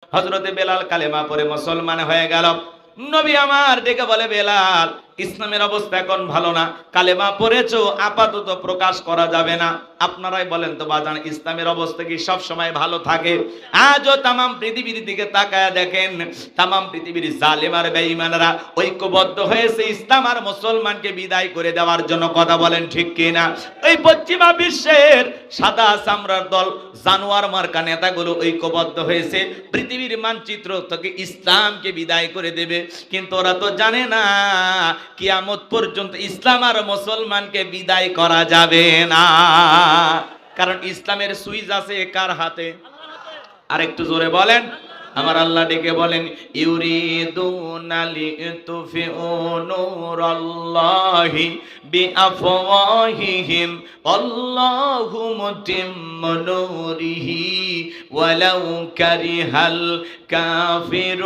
হযরতে বেলাল কালেমা পড়ে মুসলমান হয়ে গেল। নবী আমার ডেকে বলে, বেলাল, ইসলামের অবস্থা এখন ভালো না, কালেমা পড়েছো, আপাতত প্রকাশ করা যাবে না। আপনারাই বলেন তো বাজান, ইসলামের অবস্থা কি সব সময় ভালো থাকে? আজও তাম পৃথিবীর দিকে তাকায় দেখেন, তাম পৃথিবীর জালেম আর বেঈমানরা ঐক্যবদ্ধ হয়েছে ইসলাম আর মুসলমানকে বিদায় করে দেওয়ার জন্য। কথা বলেন ঠিক কিনা? ওই পশ্চিমা বিশ্বের সাদা চামড়ার দল, জানোয়ার মার্কা নেতাগুলো ঐক্যবদ্ধ হয়েছে পৃথিবীর মানচিত্র থেকে ইসলামকে বিদায় করে দেবে। কিন্তু ওরা তো জানে না কিয়ামত পর্যন্ত ইসলাম আর মুসলমানকে বিদায় করা যাবে না। কারণ ইসলামের সুইচ আছে কার হাতে? আর একটু জোরে বলেন। আমার আল্লাহ ডেকে বলেন, ইউরিদুনা লিতুফিউ নূরাল্লাহি বিআফওয়াহিহিম আল্লাহু মুতিম্মু নূরিহি ওয়ালাউ কারিহাল কাফিরুন।